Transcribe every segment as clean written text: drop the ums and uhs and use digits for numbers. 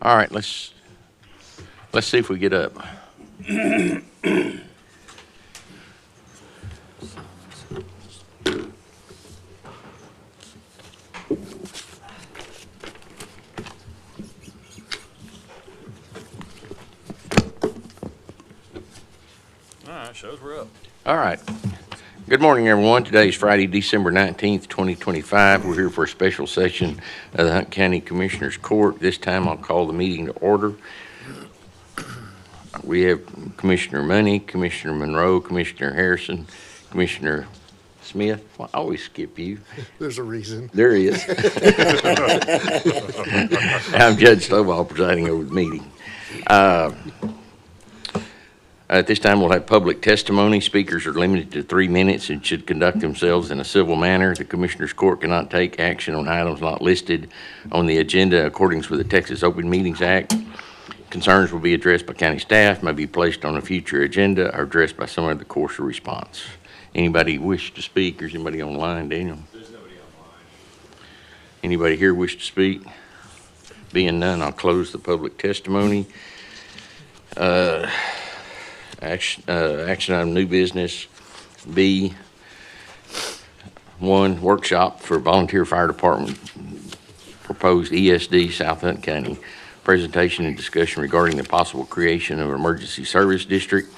All right, let's see if we get up. All right, shows we're up. All right. Good morning, everyone. Today is Friday, December 19th, 2025. We're here for a special session of the Hunt County Commissioners Court. This time I'll call the meeting to order. We have Commissioner Money, Commissioner Monroe, Commissioner Harrison, Commissioner Smith. Well, I always skip you. There's a reason. There he is. I'm Judge Stovall presiding over the meeting. At this time, we'll have public testimony. Speakers are limited to 3 minutes and should conduct themselves in a civil manner. The Commissioners Court cannot take action on items not listed on the agenda in accordance with the Texas Open Meetings Act. Concerns will be addressed by county staff, may be placed on a future agenda, or addressed by someone in the course of response. Anybody wish to speak, or is anybody online, Daniel? There's nobody online. Anybody here wish to speak? Being none, I'll close the public testimony. Action item, new business. B, 1, workshop for volunteer fire department, proposed ESD, South Hunt County. Presentation and discussion regarding the possible creation of an emergency service district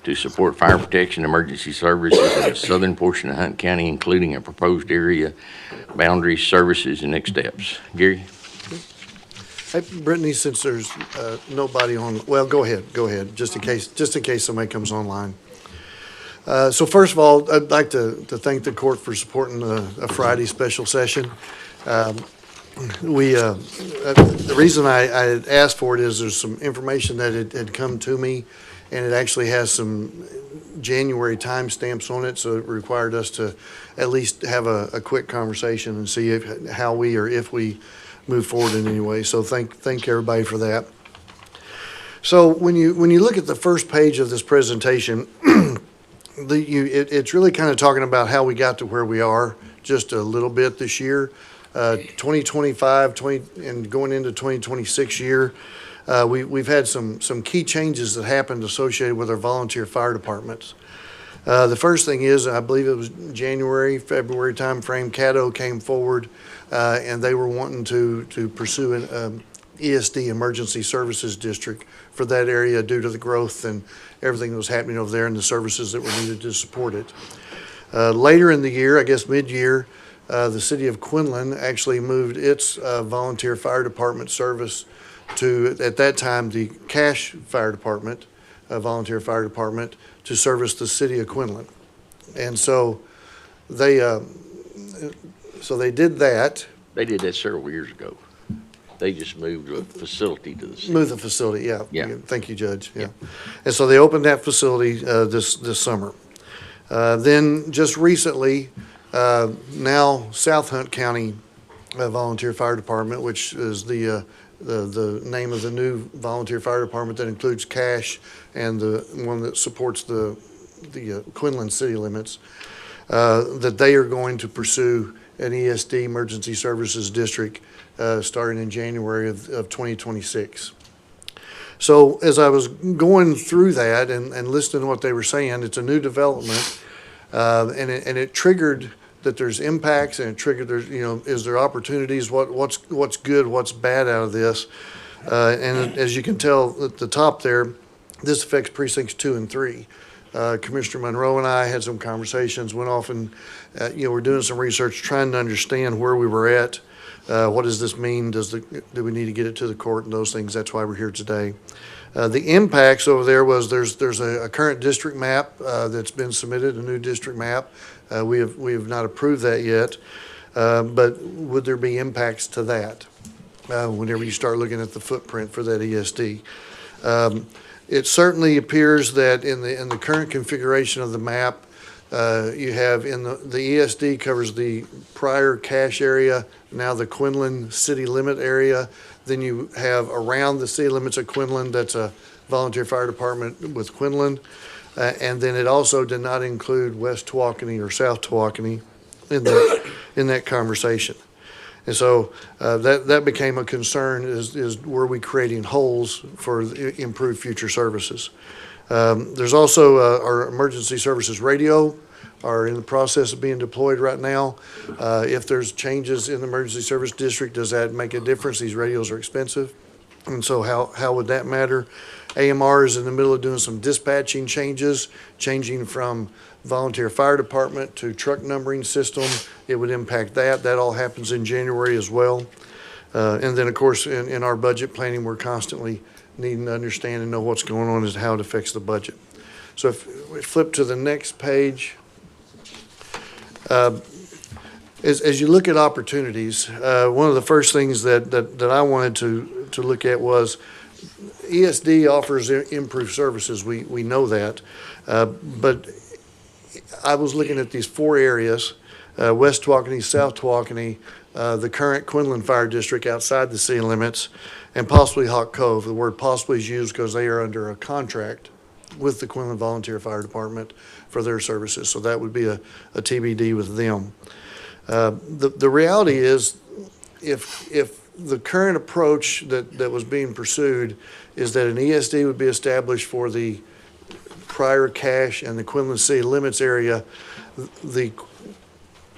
to support fire protection emergency services in the southern portion of Hunt County, including a proposed area, boundaries, services, and next steps. Gary? Hey, Brittany, since there's nobody on, well, go ahead, just in case somebody comes online. So first of all, I'd like to thank the court for supporting a Friday special session. The reason I had asked for it is there's some information that had come to me, and it actually has some January timestamps on it, so it required us to at least have a quick conversation and see how we or if we move forward in any way. So thank everybody for that. So when you look at the first page of this presentation, it's really kind of talking about how we got to where we are just a little bit this year. 2025, and going into 2026 year, we've had some key changes that happened associated with our volunteer fire departments. The first thing is, I believe it was January, February timeframe, Caddo came forward, and they were wanting to pursue an ESD, Emergency Services District, for that area due to the growth and everything that was happening over there and the services that were needed to support it. Later in the year, I guess mid-year, the city of Quinlan actually moved its volunteer fire department service to, at that time, the Cache Fire Department, volunteer fire department, to service the city of Quinlan. And so they did that. They did that several years ago. They just moved a facility to the city. Moved the facility, yeah. Yeah. Thank you, Judge, yeah. And so they opened that facility this summer. Then just recently, now South Hunt County Volunteer Fire Department, which is the name of the new volunteer fire department that includes Cache and the one that supports the Quinlan city limits, that they are going to pursue an ESD, Emergency Services District, starting in January of 2026. So as I was going through that and listening to what they were saying, it's a new development, and it triggered that there's impacts, and it triggered there's, is there opportunities, what's good, what's bad out of this. And as you can tell at the top there, this affects precincts 2 and 3. Commissioner Monroe and I had some conversations, went off and, we're doing some research, trying to understand where we were at. What does this mean? Do we need to get it to the court and those things? That's why we're here today. The impacts over there was there's a current district map that's been submitted, a new district map. We have not approved that yet, but would there be impacts to that whenever you start looking at the footprint for that ESD? It certainly appears that in the current configuration of the map, you have the ESD covers the prior Cache area, now the Quinlan city limit area. Then you have around the city limits of Quinlan, that's a volunteer fire department with Quinlan. And then it also did not include West Tawakoni or South Tawakoni in that conversation. And so that became a concern, is were we creating holes for improved future services? There's also our emergency services radio are in the process of being deployed right now. If there's changes in the emergency service district, does that make a difference? These radios are expensive. And so how would that matter? AMR is in the middle of doing some dispatching changes, changing from volunteer fire department to truck numbering system. It would impact that. That all happens in January as well. And then, of course, in our budget planning, we're constantly needing to understand and know what's going on as to how it affects the budget. So if we flip to the next page, as you look at opportunities, one of the first things that I wanted to look at was ESD offers improved services. We know that, but I was looking at these 4 areas, West Tawakoni, South Tawakoni, the current Quinlan Fire District outside the city limits, and possibly Hawk Cove. The word possibly is used because they are under a contract with the Quinlan Volunteer Fire Department for their services. So that would be a TBD with them. The reality is, if the current approach that was being pursued is that an ESD would be established for the Pryor, Cache, and the Quinlan city limits area, the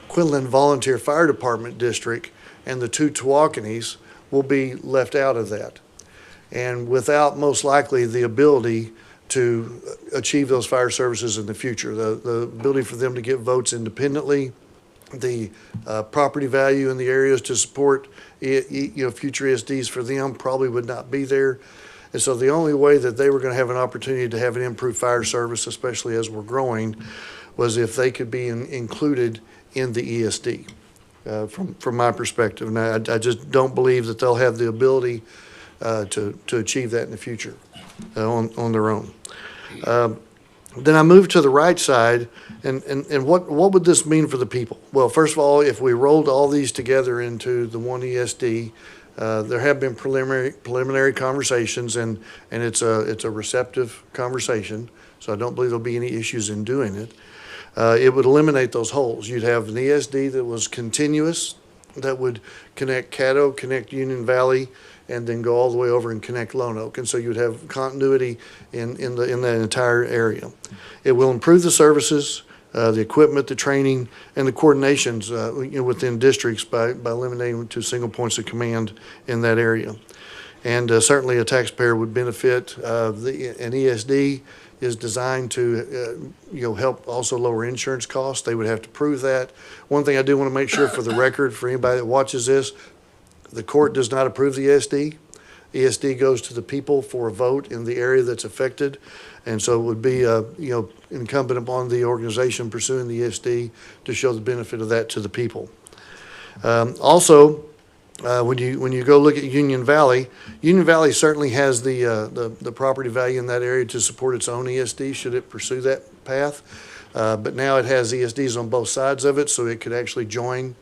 Quinlan Volunteer Fire Department District and the 2 Tawakonis will be left out of that. And without most likely the ability to achieve those fire services in the future, the ability for them to get votes independently, the property value in the areas to support future ESDs for them probably would not be there. And so the only way that they were going to have an opportunity to have an improved fire service, especially as we're growing, was if they could be included in the ESD. From my perspective, and I just don't believe that they'll have the ability to achieve that in the future on their own. Then I moved to the right side, and what would this mean for the people? Well, first of all, if we rolled all these together into the one ESD, there have been preliminary conversations, and it's a receptive conversation, so I don't believe there'll be any issues in doing it. It would eliminate those holes. You'd have an ESD that was continuous, that would connect Caddo, connect Union Valley, and then go all the way over and connect Lone Oak. And so you'd have continuity in that entire area. It will improve the services, the equipment, the training, and the coordinations within districts by eliminating 2 single points of command in that area. And certainly a taxpayer would benefit. An ESD is designed to help also lower insurance costs. They would have to prove that. One thing I do want to make sure for the record, for anybody that watches this, the court does not approve the ESD. ESD goes to the people for a vote in the area that's affected. And so it would be incumbent upon the organization pursuing the ESD to show the benefit of that to the people. Also, when you go look at Union Valley certainly has the property value in that area to support its own ESD should it pursue that path. But now it has ESDs on both sides of it, so it could actually join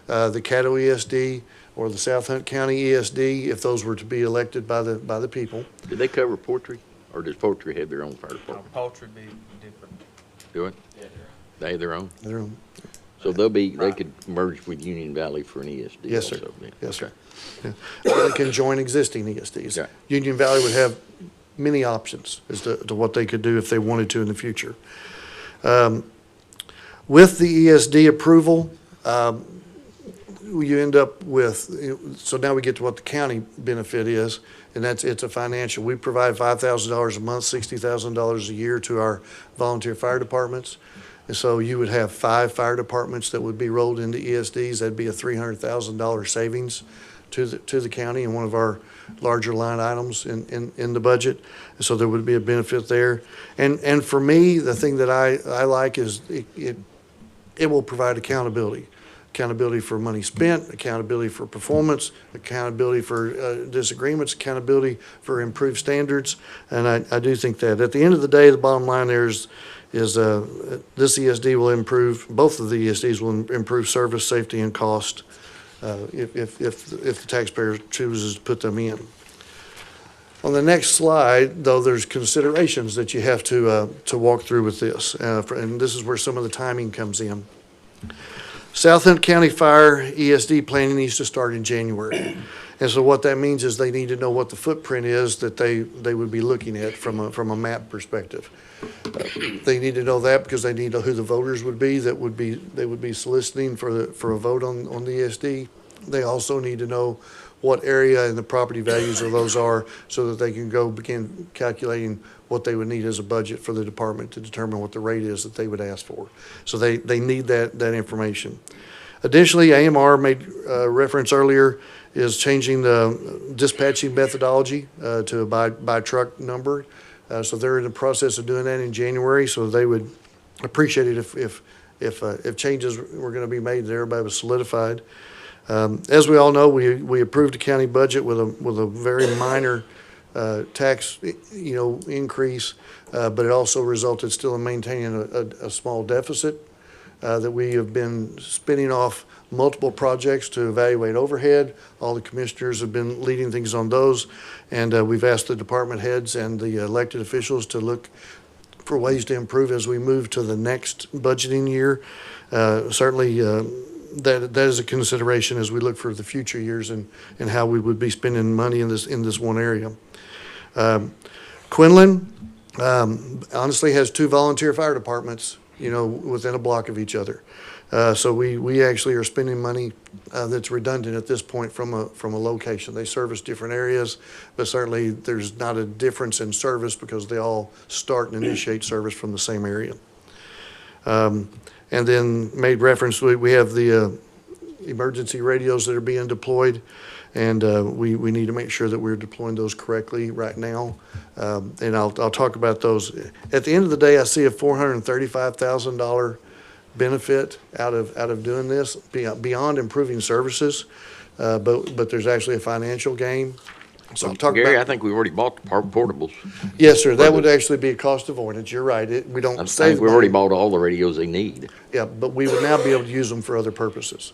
the Caddo ESD or the South Hunt County ESD if those were to be elected by the people. Did they cover poultry, or does poultry have their own fire department? Poultry be different. Do it? Yeah. They have their own? Their own. So they could merge with Union Valley for an ESD Yes, sir. also, then? Yes, Okay. sir. Yeah. Or they can join existing ESDs. Yeah. Union Valley would have many options as to what they could do if they wanted to in the future. With the ESD approval, you end up with, so now we get to what the county benefit is, and it's a financial. We provide $5,000 a month, $60,000 a year to our volunteer fire departments. And so you would have 5 fire departments that would be rolled into ESDs. That'd be a $300,000 savings to the county and one of our larger line items in the budget. And so there would be a benefit there. And for me, the thing that I like is it will provide accountability. Accountability for money spent, accountability for performance, accountability for disagreements, accountability for improved standards. And I do think that at the end of the day, the bottom line there is this ESD will improve, both of the ESDs will improve service, safety, and cost if the taxpayer chooses to put them in. On the next slide, though, there's considerations that you have to walk through with this. And this is where some of the timing comes in. South Hunt County Fire ESD planning needs to start in January. And so what that means is they need to know what the footprint is that they would be looking at from a map perspective. They need to know that because they need to know who the voters would be they would be soliciting for a vote on the ESD. They also need to know what area and the property values of those are so that they can go begin calculating what they would need as a budget for the department to determine what the rate is that they would ask for. So they need that information. Additionally, AMR made reference earlier is changing the dispatching methodology to a by truck number. So they're in the process of doing that in January. So they would appreciate it if changes were going to be made, that everybody was solidified. As we all know, we approved a county budget with a very minor tax increase, but it also resulted still in maintaining a small deficit that we have been spinning off multiple projects to evaluate overhead. All the commissioners have been leading things on those, and we've asked the department heads and the elected officials to look for ways to improve as we move to the next budgeting year. Certainly, that is a consideration as we look for the future years and how we would be spending money in this one area. Quinlan honestly has 2 volunteer fire departments, within a block of each other. So we actually are spending money that's redundant at this point from a location. They service different areas, but certainly there's not a difference in service because they all start and initiate service from the same area. And then made reference, we have the emergency radios that are being deployed, and we need to make sure that we're deploying those correctly right now. And I'll talk about those. At the end of the day, I see a $435,000 benefit out of doing this beyond improving services, but there's actually a financial gain. So I'm talking Gary, about, I think we've already bought the portables. yes, sir. That would actually be a cost avoidance. You're right. We don't I save think we've already money. bought all the radios they need. Yeah, but we would now be able to use them for other purposes.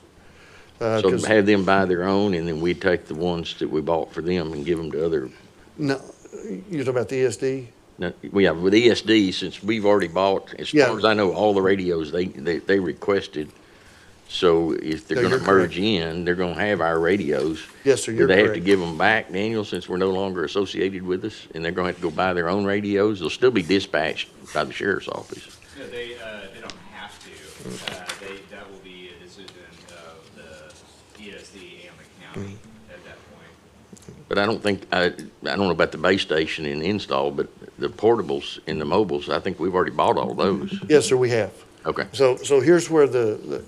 So 'Cause- have them buy their own, and then we take the ones that we bought for them and give them to other. No, you're talking about the ESD? No, we have with ESD, since we've already bought, as Yeah. far as I know, all the radios they requested. So if they're No, gonna you're correct. merge in, they're gonna have our radios. Yes, sir, Do you're they have to correct. give them back, Daniel, since we're no longer associated with us, and they're gonna have to go buy their own radios? They'll still be dispatched by the sheriff's office. No, they don't have to. That will be a decision of the ESD and the county at that point. But I don't think, I don't know about the base station and install, but the portables and the mobiles, I think we've already bought all those. Yes, sir, we have. Okay. So here's where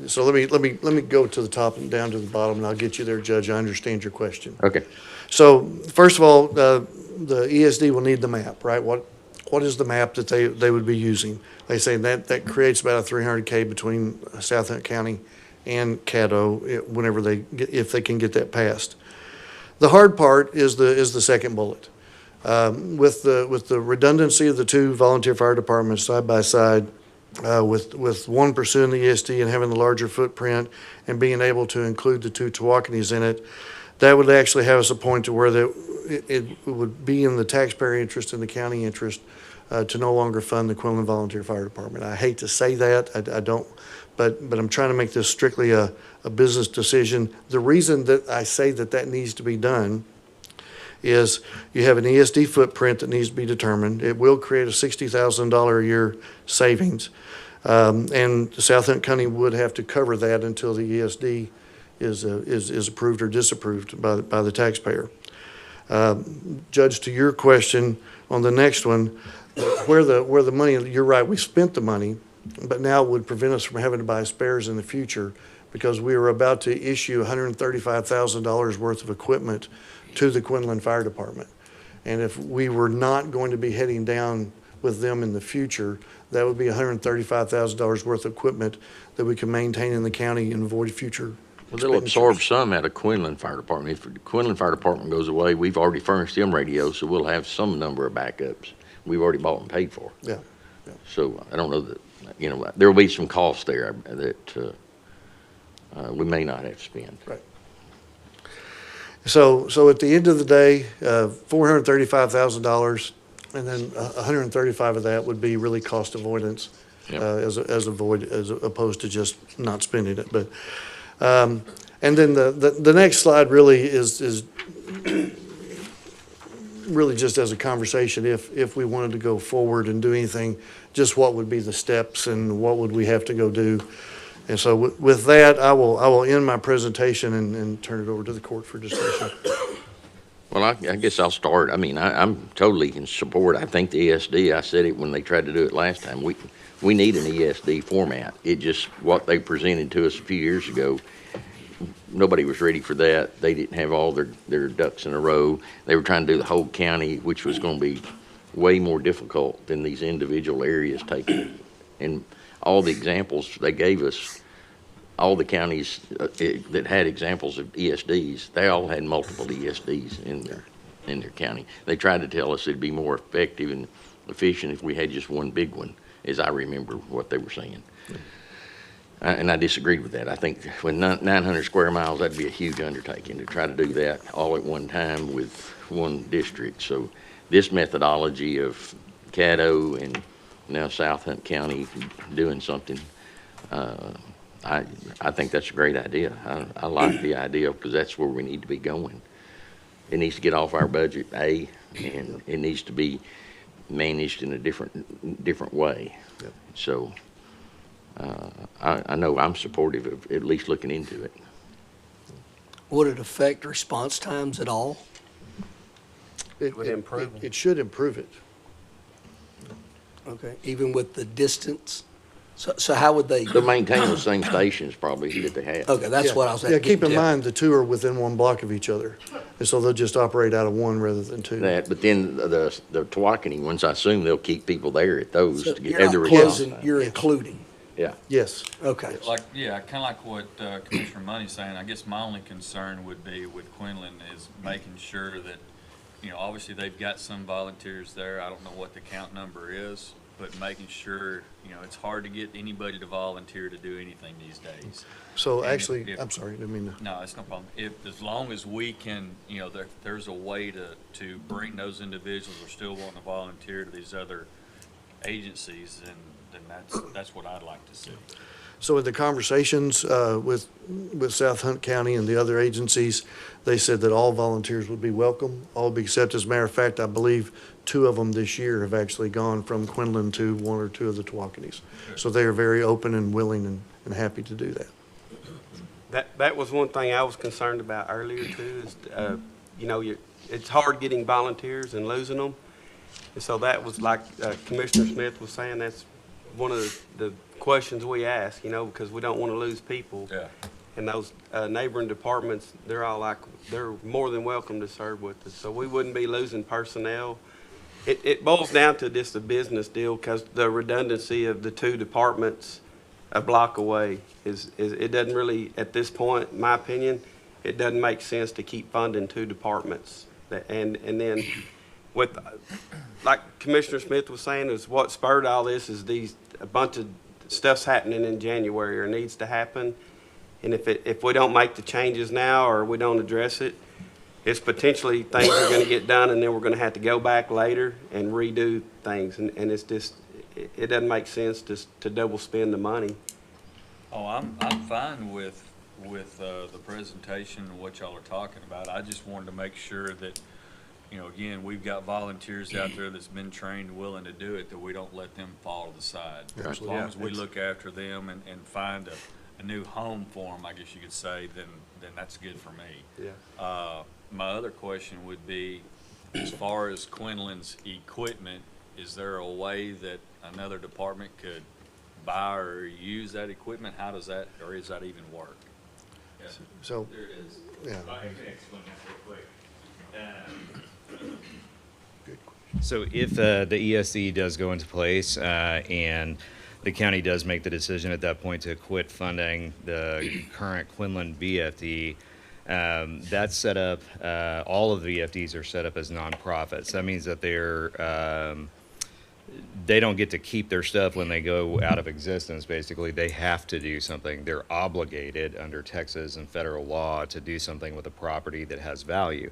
so let me go to the top and down to the bottom, and I'll get you there, Judge. I understand your question. Okay. So first of all, the ESD will need the map, right? What is the map that they would be using? They say that creates about a 300K between South Hunt County and Caddo if they can get that passed. The hard part is the second bullet. With the redundancy of the 2 volunteer fire departments side by side, with one pursuing the ESD and having the larger footprint and being able to include the 2 Tawakenis in it, that would actually have us a point to where it would be in the taxpayer interest and the county interest to no longer fund the Quinlan Volunteer Fire Department. I hate to say that, I don't, but I'm trying to make this strictly a business decision. The reason that I say that needs to be done is you have an ESD footprint that needs to be determined. It will create a $60,000 a year savings. And South Hunt County would have to cover that until the ESD is approved or disapproved by the taxpayer. Judge, to your question on the next one, where the money, you're right, we spent the money, but now it would prevent us from having to buy spares in the future because we were about to issue $135,000 worth of equipment to the Quinlan Fire Department. And if we were not going to be heading down with them in the future, that would be $135,000 worth of equipment that we can maintain in the county and avoid future Well, they'll absorb expenditures. some out of Quinlan Fire Department. If the Quinlan Fire Department goes away, we've already furnished them radios, so we'll have some number of backups we've already bought and paid for. Yeah. So I don't know that, there will be some costs there that we may not have to spend. Right. So at the end of the day, $435,000, and then $135 of that would be really cost avoidance Yep. as opposed to just not spending it. But, and then the next slide really is really just as a conversation, if we wanted to go forward and do anything, just what would be the steps and what would we have to go do? And so with that, I will end my presentation and turn it over to the court for discussion. Well, I guess I'll start. I mean, I'm totally in support. I think the ESD, I said it when they tried to do it last time, we need an ESD format. It just, what they presented to us a few years ago, nobody was ready for that. They didn't have all their ducks in a row. They were trying to do the whole county, which was going to be way more difficult than these individual areas taking. And all the examples they gave us, all the counties that had examples of ESDs, they all had multiple ESDs in their county. They tried to tell us it'd be more effective and efficient if we had just one big one, as I remember what they were saying. And I disagreed with that. I think with 900 square miles, that'd be a huge undertaking to try to do that all at one time with one district. So this methodology of Caddo and now South Hunt County doing something, I think that's a great idea. I like the idea because that's where we need to be going. It needs to get off our budget, and it needs to be managed in a different way. Yep. So I know I'm supportive of at least looking into it. Would it affect response times at all? Would improve it. It should improve it. Okay, even with the distance? So how would they? To maintain the same stations probably that they have. Okay, that's Yeah. what I was. Yeah, keep in getting at. mind, the two are within one block of each other. And so they'll just operate out of one rather than two. But then the Tawakoni ones, I assume they'll keep people there at those So to you're have the not response closing, time. you're including. Yeah. Yes. Okay. Like, yeah, kind of like what Commissioner Money's saying. I guess my only concern would be with Quinlan is making sure that, obviously they've got some volunteers there. I don't know what the count number is, but making sure, it's hard to get anybody to volunteer to do anything these days. So And actually, if- I'm sorry, I didn't mean to. No, it's no problem. As long as we can, there's a way to bring those individuals who are still wanting to volunteer to these other agencies, then that's what I'd like to see. So in the conversations with South Hunt County and the other agencies, they said that all volunteers would be welcome, all be accepted. As a matter of fact, I believe 2 of them this year have actually gone from Quinlan to 1 or 2 of the Tawakonis. So they are very open and willing and happy to do that. That was one thing I was concerned about earlier too, is, it's hard getting volunteers and losing them. And so that was like Commissioner Smith was saying, that's one of the questions we ask, because we don't want to lose people. Yeah. And those neighboring departments, they're more than welcome to serve with us. So we wouldn't be losing personnel. It boils down to just a business deal, because the redundancy of the 2 departments a block away is it doesn't really, at this point, in my opinion, it doesn't make sense to keep funding 2 departments. And then with, like Commissioner Smith was saying, is what spurred all this is a bunch of stuff's happening in January or needs to happen. And if we don't make the changes now or we don't address it, it's potentially things are going to get done and then we're going to have to go back later and redo things. And it's just, it doesn't make sense to double spend the money. Oh, I'm fine with the presentation and what y'all are talking about. I just wanted to make sure that, again, we've got volunteers out there that's been trained, willing to do it, that we don't let them fall to the side. As long as we look after them and find a new home for them, I guess you could say, then that's good for me. Yeah. My other question would be, as far as Quinlan's equipment, is there a way that another department could buy or use that equipment? How does that, or does that even work? So, There it is. yeah. I can explain that real quick. So if the ESC does go into place and the county does make the decision at that point to quit funding the current Quinlan VFD, that's set up, all of the VFDs are set up as nonprofits. That means that they don't get to keep their stuff when they go out of existence. Basically, they have to do something. They're obligated under Texas and federal law to do something with a property that has value.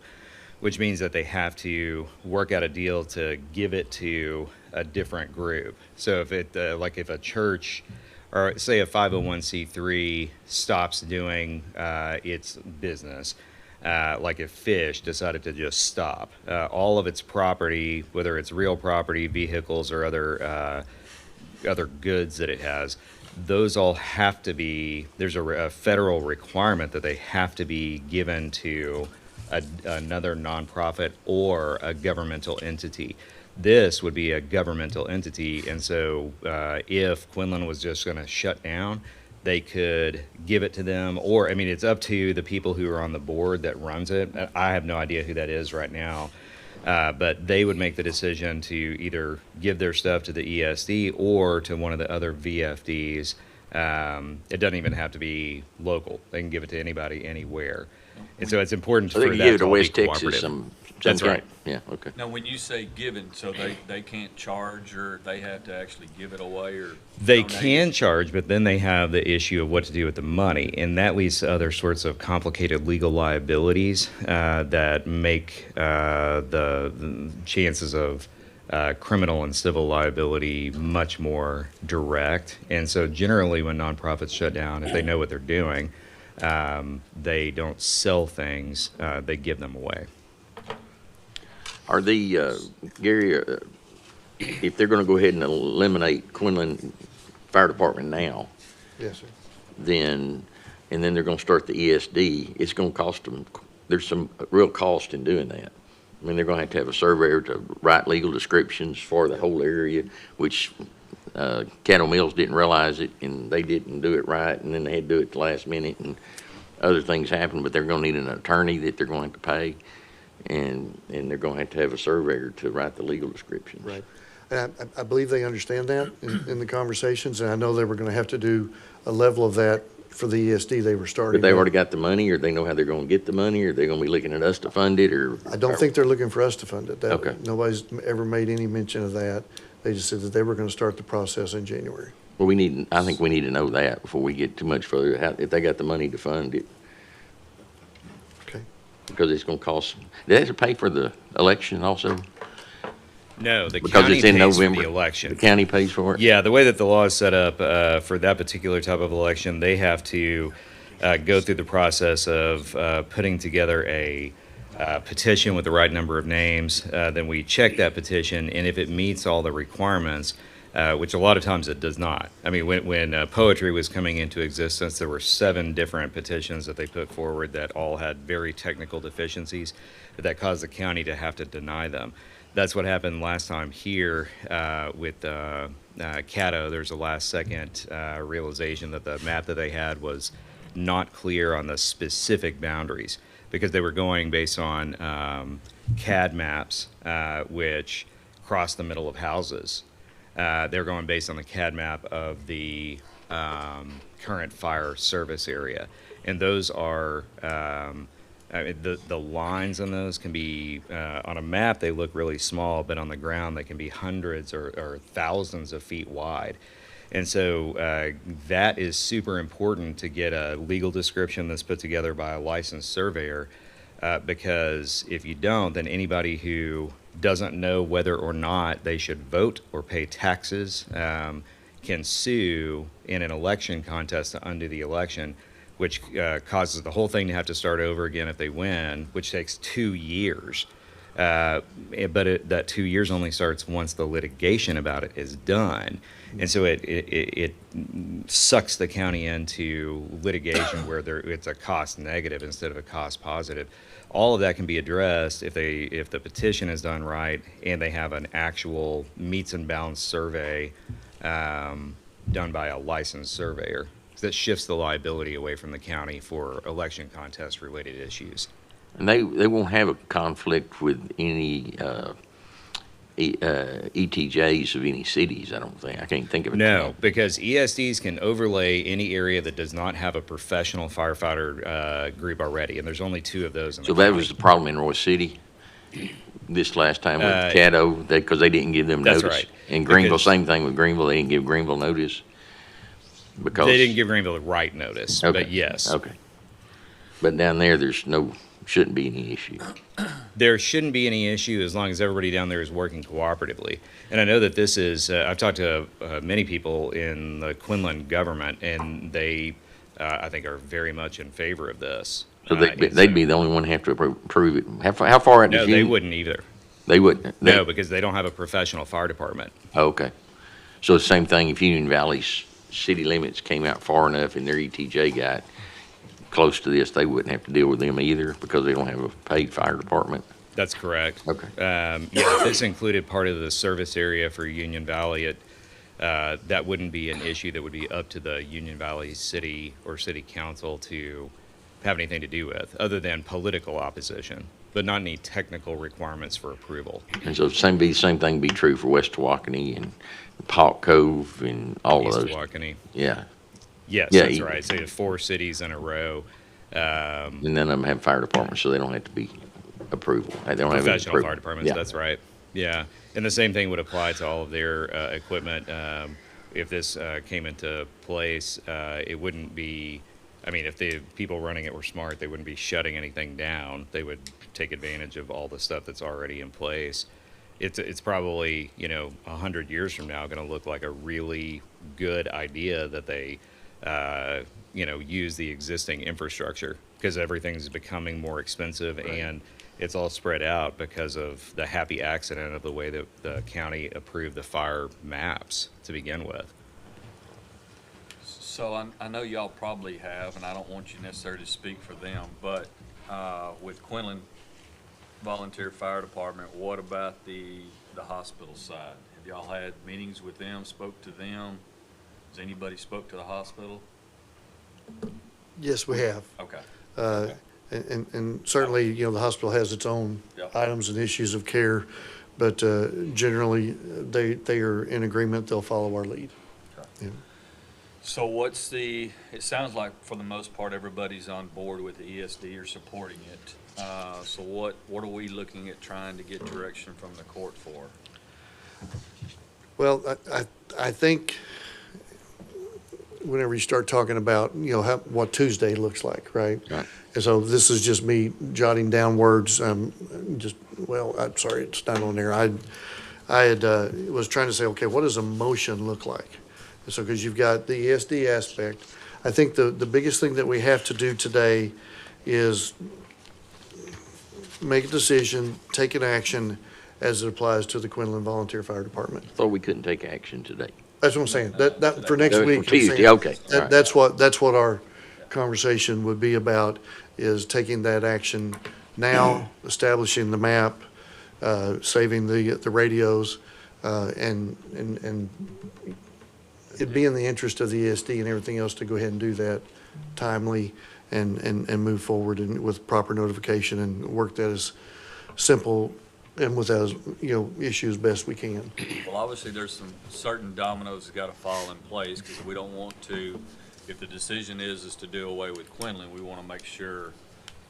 which means that they have to work out a deal to give it to a different group. So if it, like if a church or say a 501c3 stops doing its business, like if Fish decided to just stop, all of its property, whether it's real property, vehicles, or other goods that it has, those all have to be, there's a federal requirement that they have to be given to another nonprofit or a governmental entity. This would be a governmental entity, and so if Quinlan was just going to shut down, they could give it to them, or, I mean, it's up to the people who are on the board that runs it. I have no idea who that is right now, but they would make the decision to either give their stuff to the ESD or to one of the other VFDs. It doesn't even have to be local. They can give it to anybody, anywhere. And so it's important So for they that can give it to to all be West Texas cooperative. some That's kind- right. Yeah, okay. Now, when you say given, so they can't charge, or they have to actually give it away, or? They donate it? can charge, but then they have the issue of what to do with the money, and that leads to other sorts of complicated legal liabilities that make the chances of criminal and civil liability much more direct. And so generally when nonprofits shut down, if they know what they're doing, they don't sell things, they give them away. Are the, Gary, if they're gonna go ahead and eliminate Quinlan Fire Department now, Yes, sir. then, and then they're gonna start the ESD, it's gonna cost them, there's some real cost in doing that. I mean, they're gonna have to have a surveyor to write legal descriptions for the whole area, which, Cattle Mills didn't realize it, and they didn't do it right, and then they had to do it at the last minute, and other things happened, but they're gonna need an attorney that they're going to pay, and they're gonna have to have a surveyor to write the legal descriptions. Right. And I believe they understand that in the conversations, and I know they were going to have to do a level of that for the ESD they were starting. But they with. already got the money, or they know how they're gonna get the money, or they're gonna be looking at us to fund it, or? I don't think they're looking for us to fund it. That- Okay. Nobody's ever made any mention of that. They just said that they were going to start the process in January. Well, I think we need to know that before we get too much further, if they got the money to fund it, Okay. because it's gonna cost, do they have to pay for the election also? No, the Because county it's in pays for November. the election. The county pays for it? Yeah, the way that the law is set up for that particular type of election, they have to go through the process of putting together a petition with the right number of names. Then we check that petition, and if it meets all the requirements, which a lot of times it does not. I mean, when poetry was coming into existence, there were 7 different petitions that they put forward that all had very technical deficiencies that caused the county to have to deny them. That's what happened last time here with Caddo. There's a last second realization that the map that they had was not clear on the specific boundaries, because they were going based on CAD maps, which cross the middle of houses. They're going based on the CAD map of the current fire service area. And those are, I mean, the lines on those can be, on a map, they look really small, but on the ground, they can be hundreds or thousands of feet wide. And so that is super important to get a legal description that's put together by a licensed surveyor, because if you don't, then anybody who doesn't know whether or not they should vote or pay taxes can sue in an election contest to undo the election, which causes the whole thing to have to start over again if they win, which takes 2 years. But that 2 years only starts once the litigation about it is done. And so it sucks the county into litigation where it's a cost negative instead of a cost positive. All of that can be addressed if the petition is done right and they have an actual meets and bounds survey done by a licensed surveyor. That shifts the liability away from the county for election contest related issues. And they won't have a conflict with any ETJs of any cities, I don't think. I can't think of it. No, because ESDs can overlay any area that does not have a professional firefighter group already, and there's only 2 of those in the So that county. was the problem in Roy City this last time with Caddo, because they didn't give them That's notice. right. In Greenville, Because- same thing with Greenville, they didn't give Greenville notice. Because. They didn't give Greenville the right notice, Okay, but yes. Okay. But down there's no shouldn't be any issue. There shouldn't be any issue as long as everybody down there is working cooperatively. And I know that this is, I've talked to many people in the Quinlan government, and they, I think, are very much in favor of this. So they'd be the only one to have to approve it. How far out No, does they Union? wouldn't either. They wouldn't? No, because they don't have a professional fire department. Oh, okay. So the same thing, if Union Valley's city limits came out far enough and their ETJ got close to this, they wouldn't have to deal with them either because they don't have a paid fire department? That's correct. Okay. Yeah, if this included part of the service area for Union Valley, that wouldn't be an issue that would be up to the Union Valley City or City Council to have anything to do with, other than political opposition, but not any technical requirements for approval. And so the same thing be true for West Waukene and Paul Cove and all of East those? Waukene. Yeah. Yes, Yeah, that's you- right. So you have 4 cities in a row. And none of them have fire departments, so they don't have to be approval. They don't have any Professional approval. fire departments, Yeah. that's right. Yeah, and the same thing would apply to all of their equipment. If this came into place, it wouldn't be, I mean, if the people running it were smart, they wouldn't be shutting anything down. They would take advantage of all the stuff that's already in place. It's probably, 100 years from now, going to look like a really good idea that they, use the existing infrastructure, because everything's becoming more expensive and it's all spread out because of the happy accident of the way that the county approved the fire maps to begin with. So I know y'all probably have, and I don't want you necessarily to speak for them, but with Quinlan Volunteer Fire Department, what about the hospital side? Have y'all had meetings with them, spoke to them? Has anybody spoke to the hospital? Yes, we have. Okay. And certainly, the hospital has its own Yeah. items and issues of care, but generally, they are in agreement, they'll follow our lead. Yeah. So it sounds like for the most part, everybody's on board with the ESD or supporting it. So what are we looking at trying to get direction from the court for? Well, I think whenever you start talking about, what Tuesday looks like, right? Right. And so this is just me jotting down words, I'm sorry, it's not on there. I was trying to say, okay, what does a motion look like? And so, because you've got the ESD aspect, I think the biggest thing that we have to do today is make a decision, take an action as it applies to the Quinlan Volunteer Fire Department. Thought we couldn't take action today. That's what I'm saying. That for next That was week. for I'm saying Tuesday, okay, all right. That's what our conversation would be about, is taking that action now, establishing the map, saving the radios, and it'd be in the interest of the ESD and everything else to go ahead and do that timely and move forward and with proper notification and work that as simple and with as, issue as best we can. Well, obviously, there's some certain dominoes that gotta fall in place, because we don't want to, if the decision is to do away with Quinlan, we wanna make sure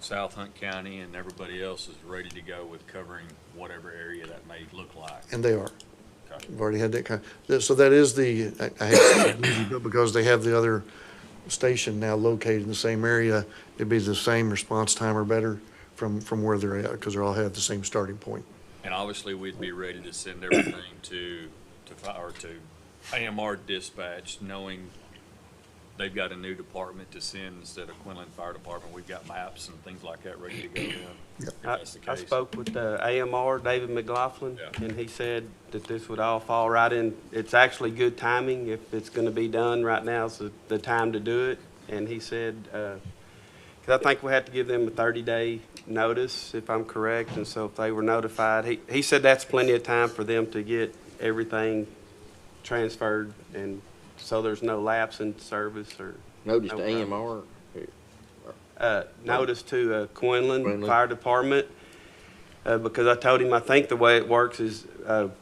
South Hunt County and everybody else is ready to go with covering whatever area that may look like. And they are. Okay. We've already had that so that is I hate to say it, but because they have the other station now located in the same area, it'd be the same response time or better from where they're at, because they all have the same starting point. And obviously, we'd be ready to send everything to AMR dispatch, knowing they've got a new department to send instead of Quinlan Fire Department. We've got maps and things like that ready to go then, if that's the I case. spoke with AMR, David McLaughlin, Yeah. and he said that this would all fall right in. It's actually good timing if it's going to be done right now, so the time to do it. And he said, because I think we had to give them a 30-day notice, if I'm correct, and so if they were notified, he said that's plenty of time for them to get everything transferred, and so there's no lapse in service or Notice No to problem. AMR, notice to Quinlan Quinlan. Fire Department, because I told him, I think the way it works is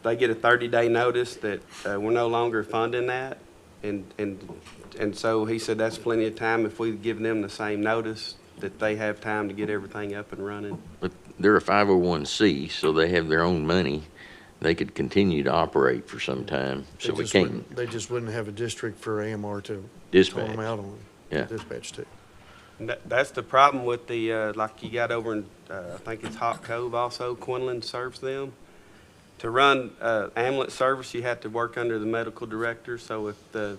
they get a 30-day notice that we're no longer funding that. And so he said that's plenty of time if we give them the same notice, that they have time to get everything up and running. but they're a 501c, so they have their own money. They could continue to operate for some time, so we can't They just wouldn't have a district for AMR to tow dispatch. them out on. Yeah. Dispatch to. And that's the problem with the, like you got over in, I think it's Hot Cove also, Quinlan serves them. To run ambulance service, you have to work under the medical director, so if the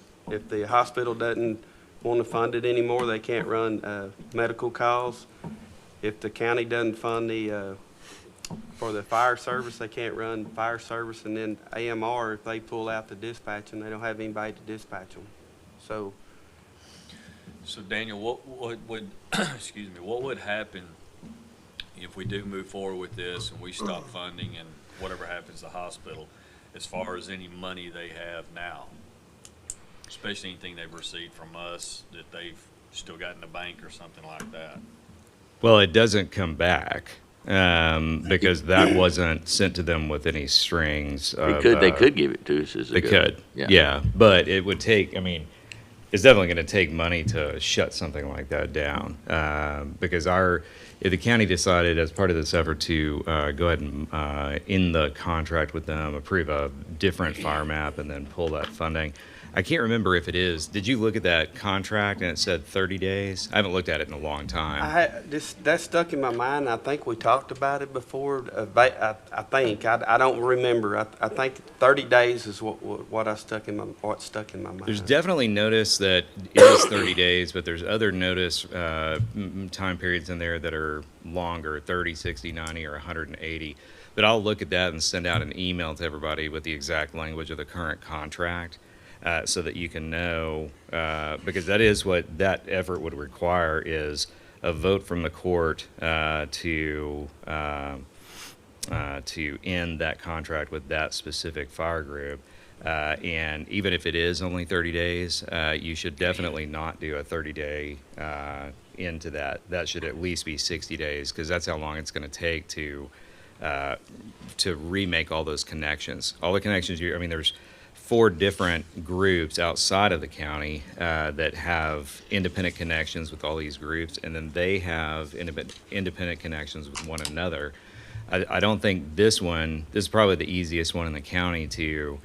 hospital doesn't want to fund it anymore, they can't run medical calls. If the county doesn't fund for the fire service, they can't run fire service, and then AMR, if they pull out the dispatching, they don't have anybody to dispatch them. So, So Daniel, what would, excuse me, what would happen if we do move forward with this and we stop funding and whatever happens to the hospital, as far as any money they have now? Especially anything they've received from us that they've still got in the bank or something like that. Well, it doesn't come back because that wasn't sent to them with any strings. They could give it to us as a They go. could, yeah. But it would take, I mean, it's definitely going to take money to shut something like that down. Because if the county decided as part of this effort to go ahead and in the contract with them, approve a different fire map and then pull that funding. I can't remember if it is. Did you look at that contract and it said 30 days? I haven't looked at it in a long time. that stuck in my mind. I think we talked about it before. I think I don't remember. I think 30 days is what stuck in my mind. There's definitely notice that it is 30 days, but there's other notice time periods in there that are longer, 30, 60, 90, or 180. But I'll look at that and send out an email to everybody with the exact language of the current contract so that you can know, because that is what that effort would require, is a vote from the court to end that contract with that specific fire group. And even if it is only 30 days, you should definitely not do a 30-day into that. That should at least be 60 days, because that's how long it's going to take to remake all those connections. All the connections, there's 4 different groups outside of the county that have independent connections with all these groups, and then they have independent connections with one another. I don't think this is probably the easiest one in the county to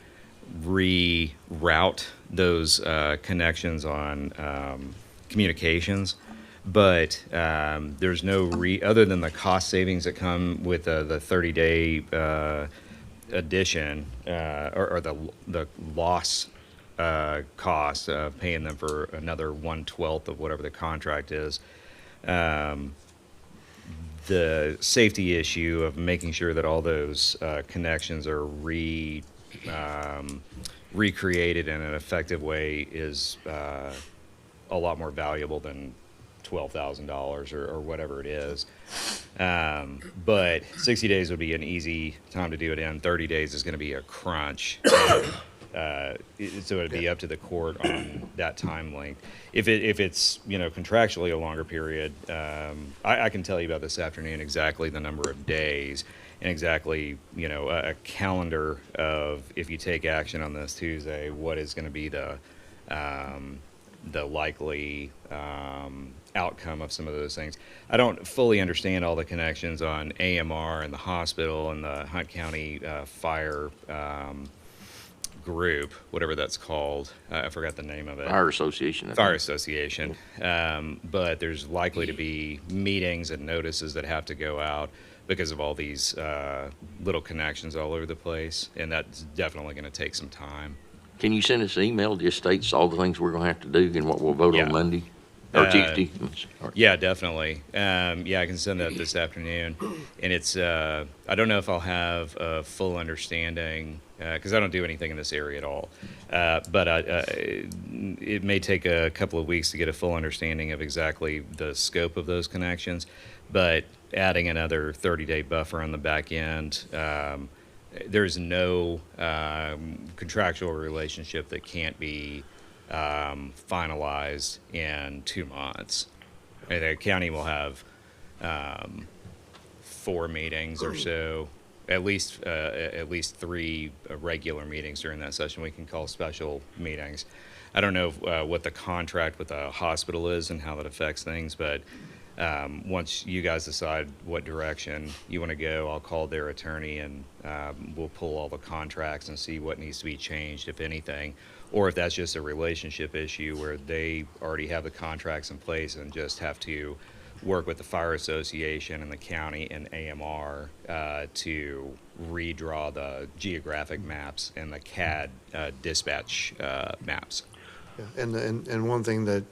reroute those connections on communications, but there's no other than the cost savings that come with the 30-day addition or the loss cost of paying them for another 1/12 of whatever the contract is. The safety issue of making sure that all those connections are recreated in an effective way is a lot more valuable than $12,000 or whatever it is. But 60 days would be an easy time to do it in. 30 days is going to be a crunch. So it'd be up to the court on that time length. If it's contractually a longer period, I can tell you about this afternoon exactly the number of days and exactly a calendar of, if you take action on this Tuesday, what is going to be the likely outcome of some of those things. I don't fully understand all the connections on AMR and the hospital and the Hunt County Fire group, whatever that's called. I forgot the name of it. Fire Association. Fire Association. But there's likely to be meetings and notices that have to go out because of all these little connections all over the place, and that's definitely going to take some time. Can you send us an email that just states all the things we're going to have to do and what we'll vote Yeah. on Monday or Tuesday? Yeah, definitely. I can send that this afternoon. And it's, I don't know if I'll have a full understanding, because I don't do anything in this area at all. But it may take a couple of weeks to get a full understanding of exactly the scope of those connections. But adding another 30-day buffer on the back end, there's no contractual relationship that can't be finalized in 2 months. And the county will have 4 meetings or so, at least 3 regular meetings during that session. We can call special meetings. I don't know what the contract with the hospital is and how that affects things, but Once you guys decide what direction you want to go, I'll call their attorney and we'll pull all the contracts and see what needs to be changed, if anything, or if that's just a relationship issue where they already have the contracts in place and just have to work with the fire association and the county and AMR to redraw the geographic maps and the CAD dispatch maps. Yeah, and one thing that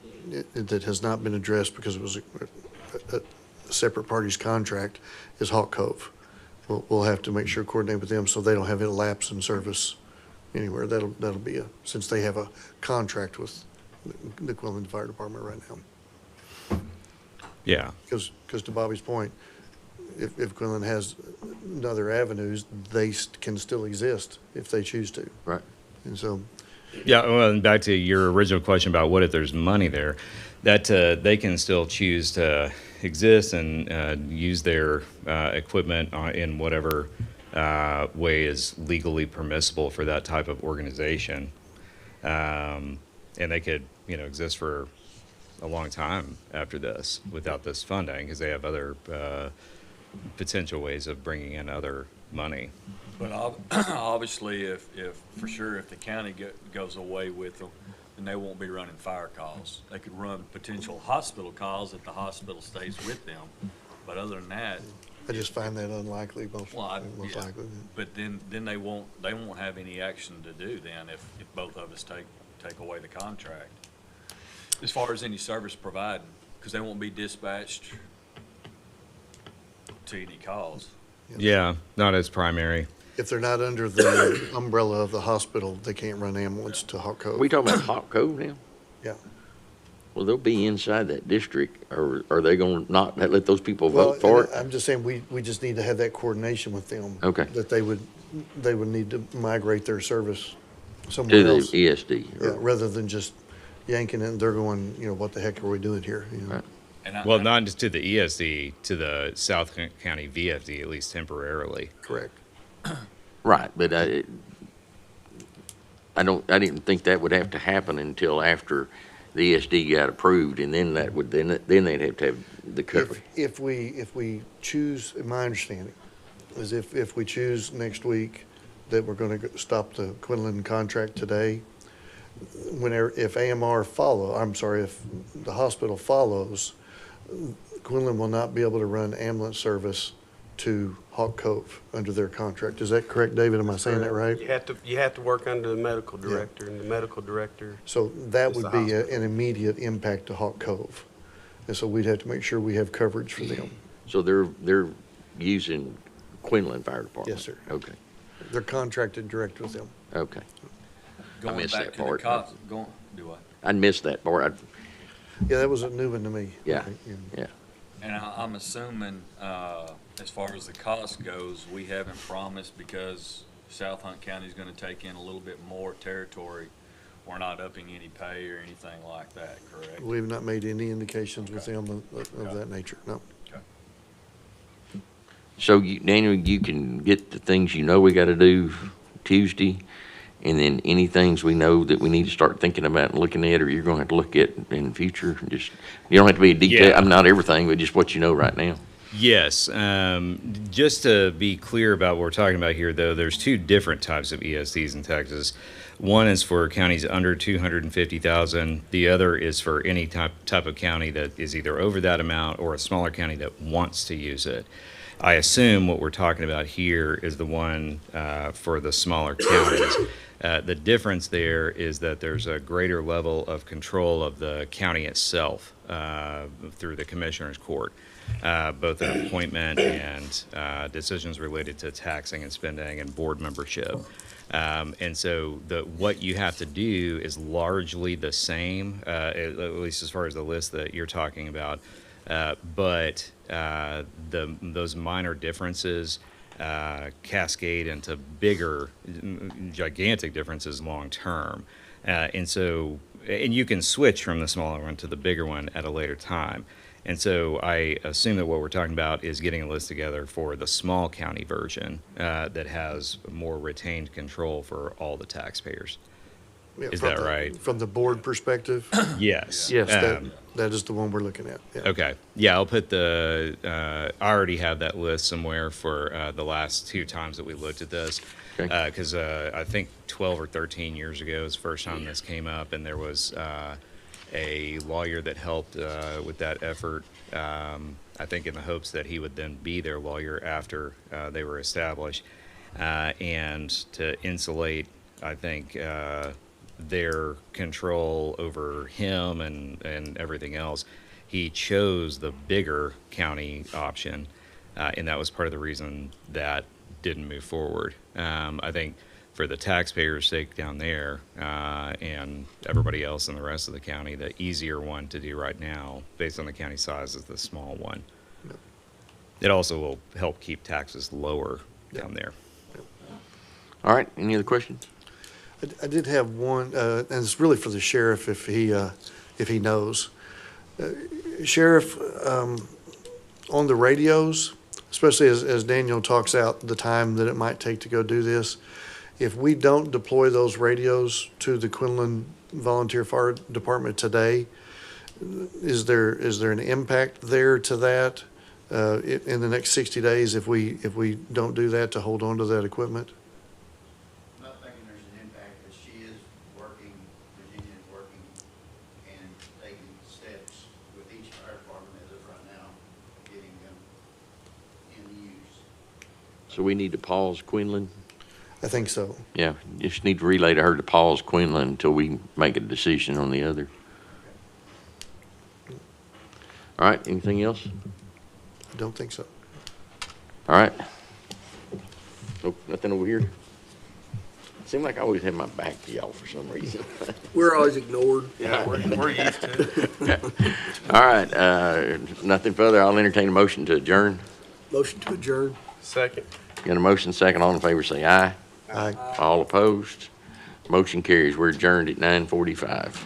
has not been addressed because it was a separate party's contract is Hawk Cove. We'll have to make sure, coordinate with them so they don't have it lapse in service anywhere. That'll be since they have a contract with the Quinlan Fire Department right now. Yeah. Because to Bobby's point, if Quinlan has other avenues, they can still exist if they choose to. Right. And so, Yeah, well, and back to your original question about what if there's money there, that they can still choose to exist and use their equipment in whatever way is legally permissible for that type of organization. And they could, exist for a long time after this without this funding because they have other potential ways of bringing in other money. But obviously, if for sure, if the county goes away with them, then they won't be running fire calls. They could run potential hospital calls if the hospital stays with them. But other than that, I just find that unlikely, most yeah. likely. But then they won't have any action to do then if both of us take away the contract. As far as any service providing, because they won't be dispatched to any calls. Yeah, not as primary. If they're not under the umbrella of the hospital, they can't run ambulance to Hawk Cove. We talking about Hawk Cove now? Yeah. Well, they'll be inside that district, or are they gonna not let those people Well, vote for it? I'm just saying, we just need to have that coordination with them. Okay. That they would need to migrate their service To somewhere the else. ESD? Yeah, rather than just yanking it, they're going, what the heck are we doing here? Right. And Well, not just to the ESD, to the South County VFD, at least temporarily. Correct. Right, but I didn't think that would have to happen until after the ESD got approved, and then then they'd have to have the coverage. If we choose, my understanding is if we choose next week that we're going to stop the Quinlan contract today, if the hospital follows, Quinlan will not be able to run ambulance service to Hawk Cove under their contract. Is that correct, David? Am I saying that right? You have to work under the medical director, and the medical director, So that It's would the be hospital. an immediate impact to Hawk Cove. And so we'd have to make sure we have coverage for them. So they're using Quinlan Fire Department? Yes, sir. Okay, They're contracted direct with them. okay. going missed back that to the part. cops, do what? I missed that part. Yeah, that was a new one to me. Yeah. Yeah. And I'm assuming, as far as the cost goes, we haven't promised because South Hunt County is gonna take in a little bit more territory. We're not upping any pay or anything like that, correct? We've not made any indications with Okay. them of that nature, no. So Daniel, you can get the things we gotta do Tuesday, and then any things we know that we need to start thinking about and looking at, or you're gonna have to look at in the future, just, you don't have to be a detail, Yeah. I'm not everything, but just what you know right now. Yes. Just to be clear about what we're talking about here, though, there's two different types of ESDs in Texas. One is for counties under 250,000. The other is for any type of county that is either over that amount or a smaller county that wants to use it. I assume what we're talking about here is the one for the smaller counties. The difference there is that there's a greater level of control of the county itself through the commissioner's court, both in appointment and decisions related to taxing and spending and board membership. And so what you have to do is largely the same, at least as far as the list that you're talking about. But those minor differences cascade into bigger, gigantic differences long term. And you can switch from the smaller one to the bigger one at a later time. And so I assume that what we're talking about is getting a list together for the small county version that has more retained control for all the taxpayers. Yeah, Is from that the- right? From the board perspective? Yes. Yes, Um, that is the one we're looking at. Yeah. Okay, yeah, I'll put I already have that list somewhere for the last two times that we looked at this. Okay. Because I think 12 or 13 years ago is the first time this came up, and there was a lawyer that helped with that effort, I think in the hopes that he would then be their lawyer after they were established. And to insulate, I think, their control over him and everything else, he chose the bigger county option, and that was part of the reason that didn't move forward. I think for the taxpayers' sake down there and everybody else in the rest of the county, the easier one to do right now, based on the county size, is the small one. It also will help keep taxes lower down there. All right, any other questions? I did have one, and it's really for the sheriff if he knows. Sheriff, on the radios, especially as Daniel talks out the time that it might take to go do this, if we don't deploy those radios to the Quinlan Volunteer Fire Department today, is there an impact there to that in the next 60 days if we don't do that to hold on to that equipment? Not thinking there's an impact, but she is working, Virginia is working and taking steps with each fire department as of right now, getting them in use. So we need to pause Quinlan? I think so. Yeah, just need to relay to her to pause Quinlan until we make a decision on the other. All right, anything else? I don't think so. All right. Nope, nothing over here? Seem like I always have my back to y'all for some reason. We're always ignored. Yeah, we're used to it. All right, nothing further. I'll entertain a motion to adjourn. Motion to adjourn. Second. Got a motion second. All in favor say aye. Aye. All opposed. Motion carries. We're adjourned at 9:45.